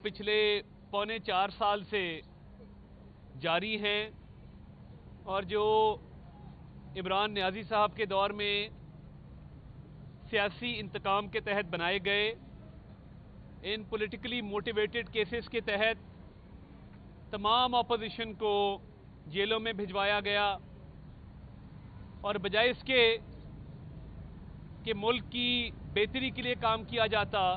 पिछले पौने 4 साल से जारी हैं और जो इमरान नियाज़ी साहब के दौर में सियासी इंतकाम के तहत बनाए गए इन पॉलिटिकली मोटिवेटेड केसेस के तहत तमाम अपोजिशन को जेलों में भिजवाया गया और बजाय इसके कि मुल्क की बेहतरी के लिए काम किया जाता,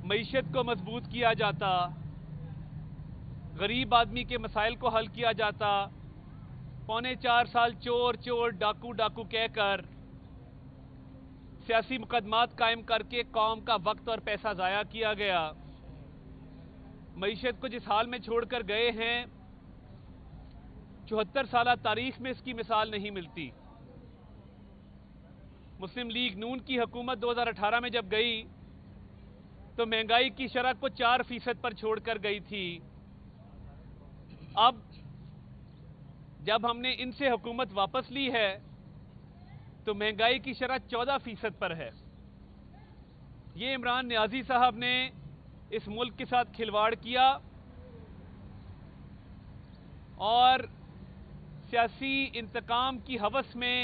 मईशत को मजबूत किया जाता, गरीब आदमी के मसाइल को हल किया जाता, पौने 4 साल चोर चोर डाकू डाकू कहकर सियासी मुकदमात कायम करके कौम का वक्त और पैसा ज़ाया किया गया। मईशत को जिस हाल में छोड़कर गए हैं 74 साल तारीख में इसकी मिसाल नहीं मिलती। मुस्लिम लीग नून की हुकूमत 2018 में जब गई तो महंगाई की शरह को 4% पर छोड़कर गई थी। अब जब हमने इनसे हुकूमत वापस ली है तो महंगाई की शरह 14% पर है। ये इमरान नियाज़ी साहब ने इस मुल्क के साथ खिलवाड़ किया और सियासी इंतकाम की हवस में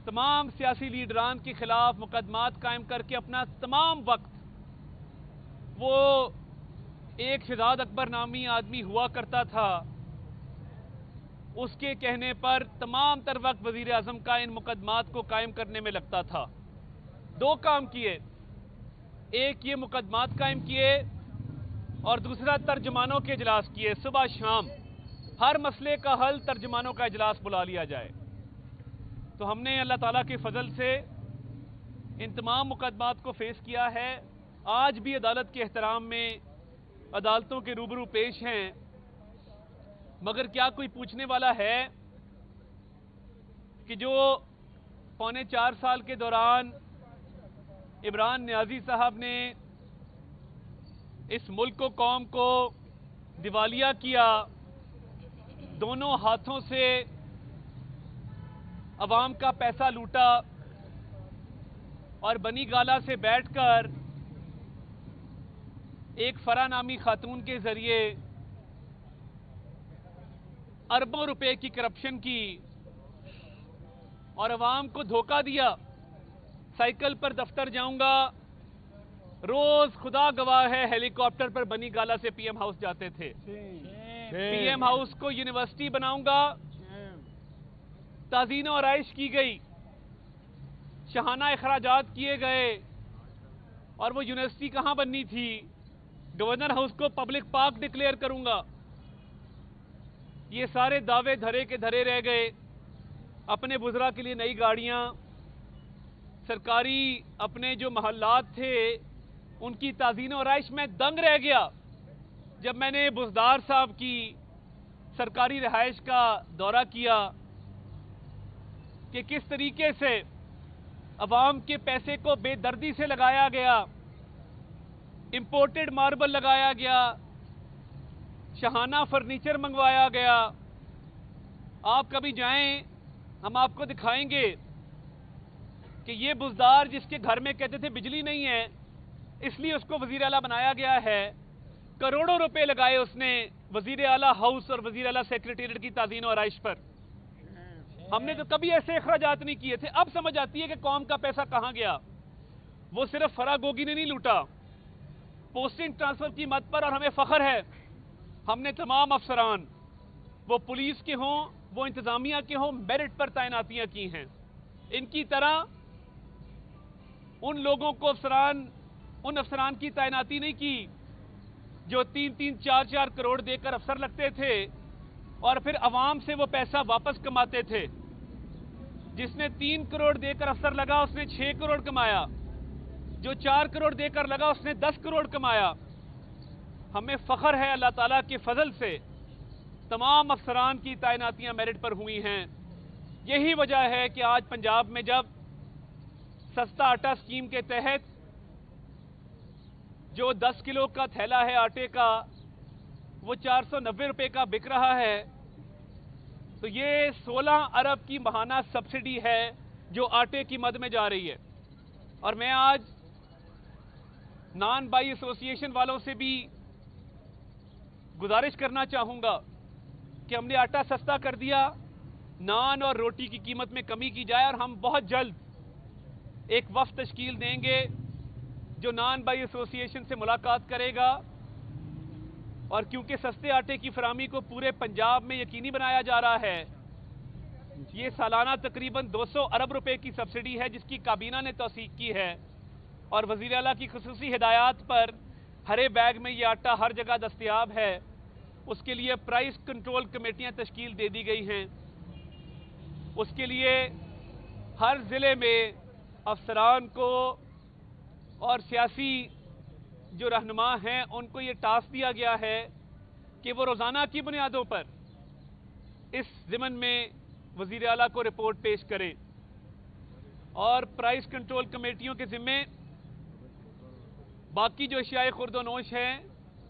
तमाम सियासी लीडरान के खिलाफ मुकदमात कायम करके अपना तमाम वक्त, वो एक शहजाद अकबर नामी आदमी हुआ करता था, उसके कहने पर तमाम तर वक्त वजीर आज़म का इन मुकदमात को कायम करने में लगता था। 2 काम किए, एक ये मुकदमात कायम किए और दूसरा तर्जुमानों के इजलास किए। सुबह शाम हर मसले का हल तर्जुमानों का इजलास बुला लिया जाए। तो हमने अल्लाह ताला के फजल से इन तमाम मुकदमात को फेस किया है। आज भी अदालत के एहतराम में अदालतों के रूबरू पेश हैं, मगर क्या कोई पूछने वाला है कि जो पौने 4 साल के दौरान इमरान नियाज़ी साहब ने इस मुल्क को, कौम को दिवालिया किया, दोनों हाथों से अवाम का पैसा लूटा और बनी गाला से बैठकर एक फरा नामी खातून के जरिए अरबों रुपए की करप्शन की और अवाम को धोखा दिया। साइकिल पर दफ्तर जाऊंगा, रोज खुदा गवाह है हेलीकॉप्टर पर बनी गाला से पीएम हाउस जाते थे। पीएम हाउस को यूनिवर्सिटी बनाऊंगा, ताज़ीन और आइश की गई, शहाना अखराजात किए गए और वो यूनिवर्सिटी कहां बननी थी? गवर्नर हाउस को पब्लिक पार्क डिक्लेयर करूंगा। ये सारे दावे धरे के धरे रह गए। अपने बुज़रा के लिए नई गाड़ियां, सरकारी अपने जो महल्लात थे उनकी ताज़ीन और आइश में दंग रह गया जब मैंने बुज़दार साहब की सरकारी रिहाइश का दौरा किया कि किस तरीके से अवाम के पैसे को बेदर्दी से लगाया गया, इंपोर्टेड मार्बल लगाया गया, शहाना फर्नीचर मंगवाया गया। आप कभी जाएं, हम आपको दिखाएंगे कि ये बुज़दार जिसके घर में कहते थे बिजली नहीं है इसलिए उसको वज़ीर आला बनाया गया है, करोड़ों रुपए लगाए उसने वज़ीर आला हाउस और वज़ीर आला सेक्रेटेरिएट की ताज़ीन और आइश पर। हमने तो कभी ऐसे अखराजात नहीं किए थे। अब समझ आती है कि कौम का पैसा कहां गया। वो सिर्फ फराह गोगी ने नहीं लूटा, पोस्टिंग ट्रांसफर की मद पर, और हमें फख्र है हमने तमाम अफसरान, वो पुलिस के हों, वो इंतजामिया के हों, मेरिट पर तैनातियां की हैं। इनकी तरह उन लोगों को उन अफसरान की तैनाती नहीं की जो 3-3, 4-4 करोड़ देकर अफसर लगते थे और फिर अवाम से वो पैसा वापस कमाते थे। जिसने 3 करोड़ देकर अफसर लगा उसने 6 करोड़ कमाया, जो 4 करोड़ देकर लगा उसने 10 करोड़ कमाया। हमें फख्र है अल्लाह ताला के फजल से तमाम अफसरान की तैनातियां मेरिट पर हुई हैं। यही वजह है कि आज पंजाब में जब सस्ता आटा स्कीम के तहत जो 10 किलो का थैला है आटे का वो 490 रुपए का बिक रहा है, तो ये 16 अरब की माहाना सब्सिडी है जो आटे की मद में जा रही है। और मैं आज نان بائی ایسوسیشن والوں سے بھی گزارش کرنا چاہوں گا کہ ہم نے آٹا سستا کر دیا، نان اور روٹی کی قیمت میں کمی کی جائے، اور ہم بہت جلد ایک وفد تشکیل دیں گے جو نان بائی ایسوسیشن سے ملاقات کرے گا، اور کیونکہ سستے آٹے کی فراہمی کو پورے پنجاب میں یقینی بنایا جا رہا ہے، یہ سالانہ تقریباً 200 ارب روپے کی سبسڈی ہے جس کی کابینہ نے توثیق کی ہے، اور وزیر اعلیٰ کی خصوصی ہدایات پر ہرے بیگ میں یہ آٹا ہر جگہ دستیاب ہے۔ اس کے لیے پرائس کنٹرول کمیٹیاں تشکیل دے دی گئی ہیں۔ اس کے لیے ہر ضلع میں افسران کو اور سیاسی جو رہنما ہیں ان کو یہ ٹاسک دیا گیا ہے کہ وہ روزانہ کی بنیادوں پر اس ضمن میں وزیر اعلیٰ کو رپورٹ پیش کریں، اور پرائس کنٹرول کمیٹیوں کے ذمے باقی جو اشیاء خرد و نوش ہیں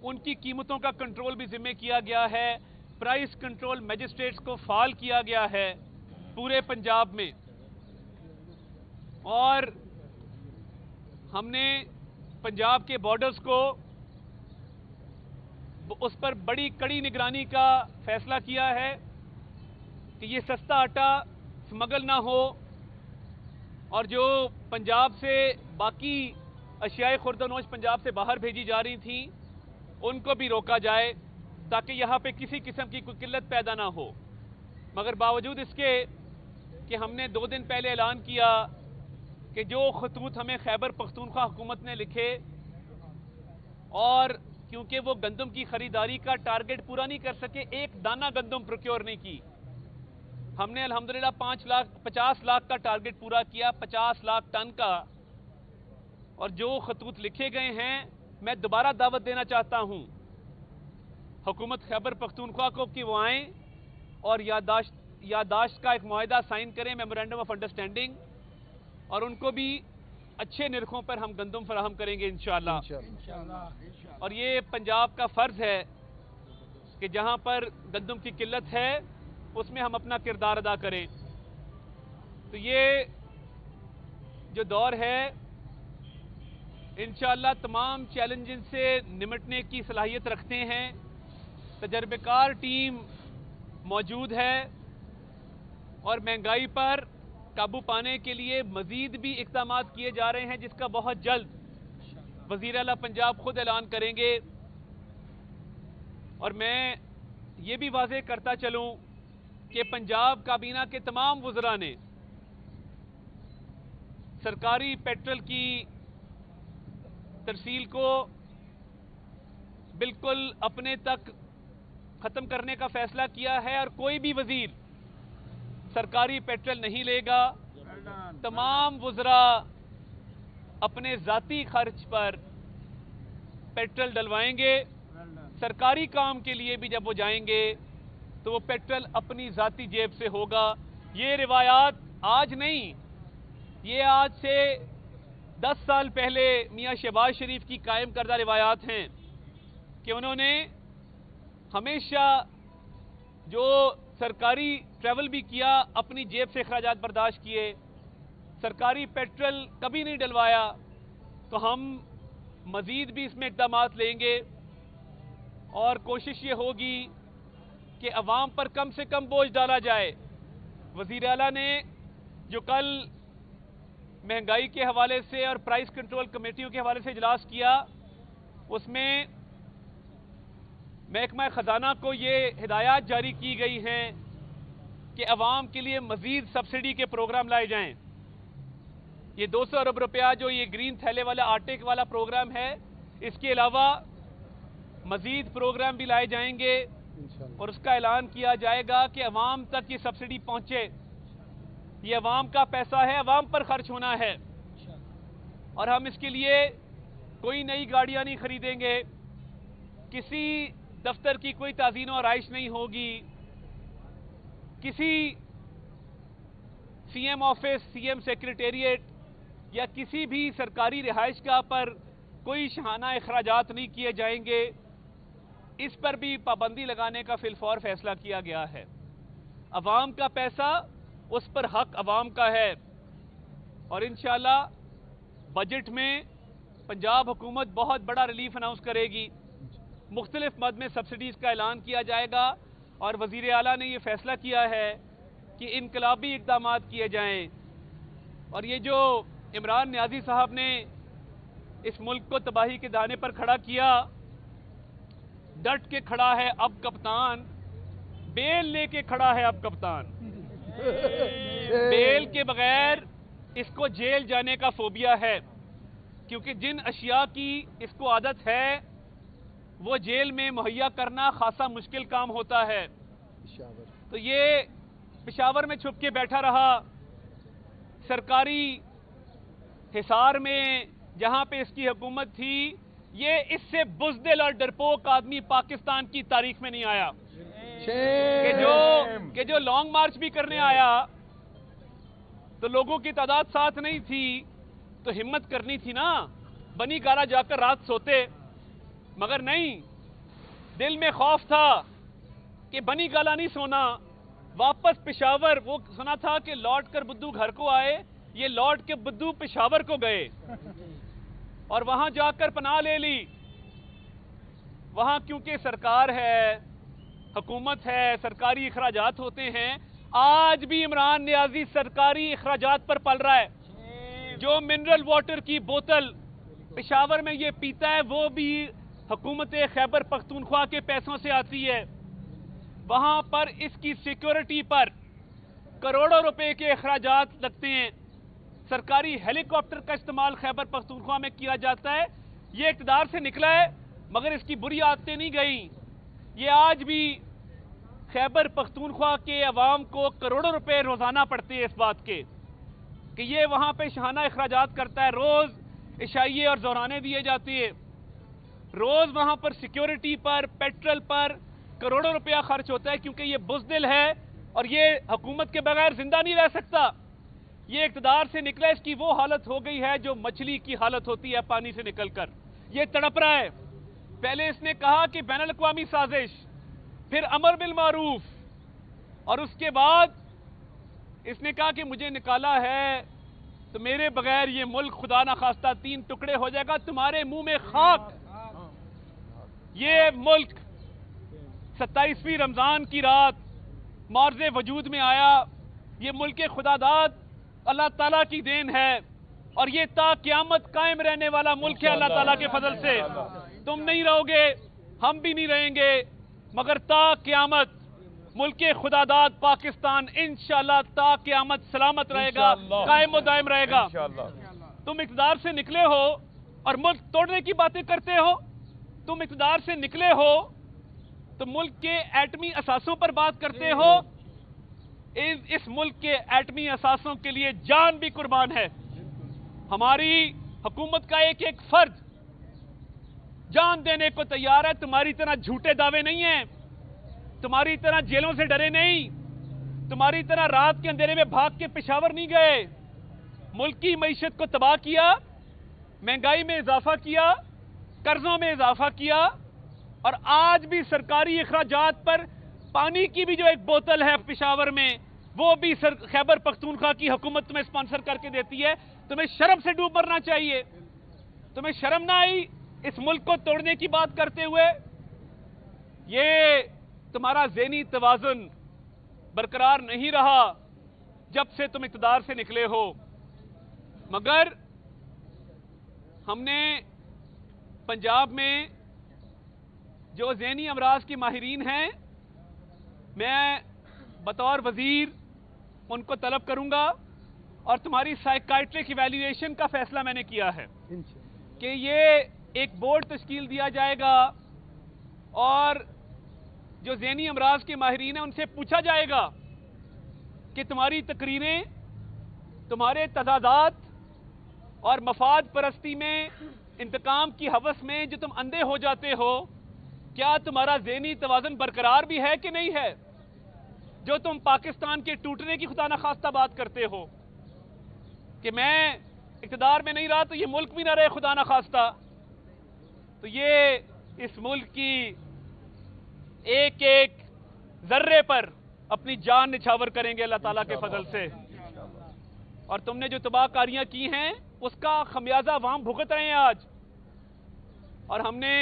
ان کی قیمتوں کا کنٹرول بھی ذمے کیا گیا ہے۔ پرائس کنٹرول میجسٹریٹس کو فعال کیا گیا ہے پورے پنجاب میں، اور ہم نے پنجاب کے بارڈرز کو اس پر بڑی کڑی نگرانی کا فیصلہ کیا ہے کہ یہ سستا آٹا سمگل نہ ہو، اور جو پنجاب سے باقی اشیاء خرد و نوش پنجاب سے باہر بھیجی جا رہی تھیں ان کو بھی روکا جائے تاکہ یہاں پہ کسی قسم کی کوئی قلت پیدا نہ ہو۔ مگر باوجود اس کے کہ ہم نے 2 دن پہلے اعلان کیا کہ جو خطوط ہمیں خیبر پختونخوا حکومت نے لکھے، اور کیونکہ وہ گندم کی خریداری کا ٹارگٹ پورا نہیں کر سکے، ایک دانہ گندم پروکیور نہیں کی، ہم نے الحمدللہ 50 لاکھ کا ٹارگٹ پورا کیا، 50 لاکھ ٹن کا، اور جو خطوط لکھے گئے ہیں میں دوبارہ دعوت دینا چاہتا ہوں حکومت خیبر پختونخوا کو کہ وہ آئیں اور یادداشت کا ایک معاہدہ سائن کریں، میمورینڈم آف انڈرسٹینڈنگ، اور ان کو بھی اچھے نرخوں پر ہم گندم فراہم کریں گے انشاءاللہ۔ اور یہ پنجاب کا فرض ہے کہ جہاں پر گندم کی قلت ہے اس میں ہم اپنا کردار ادا کریں۔ تو یہ جو دور ہے انشاءاللہ تمام چیلنجز سے نمٹنے کی صلاحیت رکھتے ہیں، تجربہ کار ٹیم موجود ہے، اور مہنگائی پر قابو پانے کے لیے مزید بھی اقدامات کیے جا رہے ہیں جس کا بہت جلد وزیر اعلیٰ پنجاب خود اعلان کریں گے۔ اور میں یہ بھی واضح کرتا چلوں کہ پنجاب کابینہ کے تمام وزراء نے سرکاری پیٹرول کی ترسیل کو بالکل اپنے تک ختم کرنے کا فیصلہ کیا ہے، اور کوئی بھی وزیر سرکاری پیٹرول نہیں لے گا۔ تمام وزراء اپنے ذاتی خرچ پر پیٹرول ڈلوائیں گے، سرکاری کام کے لیے بھی جب وہ جائیں گے تو وہ پیٹرول اپنی ذاتی جیب سے ہوگا۔ یہ روایات آج نہیں، یہ آج سے 10 سال پہلے میاں شہباز شریف کی قائم کردہ روایات ہیں کہ انہوں نے ہمیشہ جو سرکاری ٹریول بھی کیا اپنی جیب سے اخراجات برداشت کیے، سرکاری پیٹرول کبھی نہیں ڈلوایا۔ تو ہم مزید بھی اس میں اقدامات لیں گے، اور کوشش یہ ہوگی کہ عوام پر کم سے کم بوجھ ڈالا جائے۔ وزیر اعلیٰ نے جو کل مہنگائی کے حوالے سے اور پرائس کنٹرول کمیٹیوں کے حوالے سے اجلاس کیا، اس میں محکمہ خزانہ کو یہ ہدایات جاری کی گئی ہیں کہ عوام کے لیے مزید سبسڈی کے پروگرام لائے جائیں۔ یہ 200 ارب روپیہ جو یہ گرین تھیلے والا آٹے والا پروگرام ہے، اس کے علاوہ مزید پروگرام بھی لائے جائیں گے، اور اس کا اعلان کیا جائے گا کہ عوام تک یہ سبسڈی پہنچے۔ یہ عوام کا پیسہ ہے، عوام پر خرچ ہونا ہے، اور ہم اس کے لیے کوئی نئی گاڑیاں نہیں خریدیں گے، کسی دفتر کی کوئی تعزین و آرائش نہیں ہوگی، کسی C M office, C M secretariat یا کسی بھی سرکاری رہائش گاہ پر کوئی شاہانہ اخراجات نہیں کیے جائیں گے۔ اس پر بھی پابندی لگانے کا فی الفور فیصلہ کیا گیا ہے۔ عوام کا پیسہ، اس پر حق عوام کا ہے، اور انشاءاللہ بجٹ میں पंजाब हुकूमत बहुत बड़ा रिलीफ अनाउंस करेगी, मुख्तलिफ मद में सब्सिडीज़ का ऐलान किया जाएगा और वज़ीर आला ने ये फ़ैसला किया है कि इनकलाबी इक़दाम किए जाएँ। और ये जो इमरान नियाज़ी साहब ने इस मुल्क को तबाही के दाने पर खड़ा किया, डट के खड़ा है अब कप्तान, बेल लेके खड़ा है अब कप्तान। बेल के बगैर इसको जेल जाने का फोबिया है, क्योंकि जिन अशिया की इसको आदत है वो जेल में मुहैया करना खासा मुश्किल काम होता है। तो ये पेशावर में छुप के बैठा रहा, सरकारी हिसार में जहां पे इसकी हुकूमत थी। ये इससे बुज़दिल और डरपोक आदमी पाकिस्तान की तारीख में नहीं आया कि जो लॉन्ग मार्च भी करने आया तो लोगों की तादाद साथ नहीं थी, तो हिम्मत करनी थी ना, बनी गारा जाकर रात सोते। मगर नहीं, दिल में खौफ था कि बनी गाला नहीं सोना, वापस पेशावर। वो सुना था कि लौट कर बुद्धू घर को आए, ये लौट के बुद्धू पेशावर को गए और वहां जाकर पनाह ले ली। वहां क्योंकि सरकार है, हुकूमत है, सरकारी अखराजात होते हैं। आज भी इमरान नियाज़ी सरकारी अखराजात पर पल रहा है। जो मिनरल वाटर की बोतल पेशावर में ये पीता है वो भी हुकूमत खैबर पख्तूनख्वा के पैसों से आती है। वहां पर इसकी सिक्योरिटी पर करोड़ों रुपए के अखराजात लगते हैं। सरकारी हेलीकॉप्टर का इस्तेमाल खैबर पख्तूनख्वा में किया जाता है। ये इक़्तिदार से निकला है मगर इसकी बुरी आदतें नहीं गई। ये आज भी खैबर पख्तूनख्वा के अवाम को करोड़ों रुपए रोजाना पड़ते हैं इस बात के कि ये वहां पे शहाना अखराजात करता है। रोज इशाइये और ज़ौराने दिए जाते हैं, रोज वहां पर सिक्योरिटी पर, पेट्रोल पर करोड़ों रुपया खर्च होता है, क्योंकि ये बुज़दिल है और ये हुकूमत के बगैर जिंदा नहीं रह सकता। ये इक़्तिदार से निकला, इसकी वो हालत हो गई है जो मछली की हालत होती है पानी से निकलकर। ये तड़प रहा है। पहले इसने कहा कि बैनुल अक़वामी साजिश, फिर अमर बिल मारूफ, और उसके बाद इसने कहा कि मुझे निकाला है तो मेरे बगैर ये मुल्क खुदा ना खास्ता 3 टुकड़े हो जाएगा, तुम्हारे मुंह में खाक। ये मुल्क 27वीं रमजान की रात मार्ज़े वजूद में आया। ये मुल्क खुदादाद अल्लाह ताला की देन है और ये ता क़यामत कायम रहने वाला मुल्क है अल्लाह ताला के फजल से। तुम नहीं रहोगे, हम भी नहीं रहेंगे, मगर ता क़यामत मुल्क खुदादाद पाकिस्तान इंशाअल्लाह ता क़यामत सलामत रहेगा, कायम व दायम रहेगा। तुम इक़्तिदार से निकले हो और मुल्क तोड़ने की बातें करते हो। तुम इक़्तिदार से निकले हो तो मुल्क के एटमी असासों पर बात करते हो। इस मुल्क के एटमी असासों के लिए जान भी कुर्बान है। हमारी हुकूमत का एक एक फर्द जान देने को तैयार है। तुम्हारी तरह झूठे दावे नहीं हैं, तुम्हारी तरह जेलों से डरे नहीं, तुम्हारी तरह रात के अंधेरे में भाग के पेशावर नहीं गए। मुल्क की मईशत को तबाह किया, महंगाई में इजाफा किया, कर्जों में इजाफा किया, और आज भी सरकारी अखराजात पर पानी की भी जो एक बोतल है पेशावर में, वो भी खैबर पख्तूनख्वा की हुकूमत तुम्हें स्पॉन्सर करके देती है। तुम्हें शर्म से डूब मरना चाहिए। तुम्हें शर्म ना आई इस मुल्क को तोड़ने की बात करते हुए? ये तुम्हारा ज़हनी तवाज़ुन बरकरार नहीं रहा जब से तुम इक़्तिदार से निकले हो। मगर हमने पंजाब में जो ज़हनी अमराज के माहिरीन हैं, मैं बतौर वज़ीर उनको तलब करूंगा और तुम्हारी साइकाइट्रिक इवैल्यूएशन का फैसला मैंने किया है कि ये एक बोर्ड तश्कील दिया जाएगा और जो ज़हनी अमराज के माहिरीन हैं उनसे पूछा जाएगा कि तुम्हारी तकरीरें, तुम्हारे तज़ादात और मफाद परस्ती में, इंतकाम की हवस में जो तुम अंधे हो जाते हो, क्या तुम्हारा ज़हनी तवाज़ुन बरकरार भी है कि नहीं है? जो तुम पाकिस्तान के टूटने की खुदा न खास्ता बात करते हो कि मैं इक़्तिदार में नहीं रहा तो ये मुल्क भी ना रहे खुदा न खास्ता, तो ये इस मुल्क की एक एक जर्रे पर अपनी जान निछावर करेंगे अल्लाह ताला के फजल से। और तुमने जो तबाहकारियां की हैं उसका खमियाजा वहां भुगत रहे हैं आज। اور ہم نے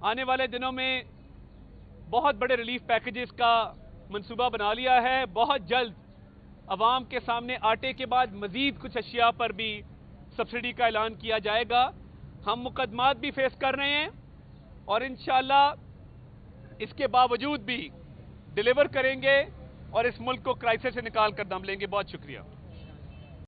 آنے والے دنوں میں بہت بڑے ریلیف پیکیجز کا منصوبہ بنا لیا ہے. بہت جلد عوام کے سامنے آٹے کے بعد مزید کچھ اشیاء پر بھی سبسڈی کا اعلان کیا جائے گا. ہم مقدمات بھی فیس کر رہے ہیں اور انشاءاللہ اس کے باوجود بھی ڈیلیور کریں گے اور اس ملک کو کرائسس سے نکال کر دم لیں گے. بہت شکریہ.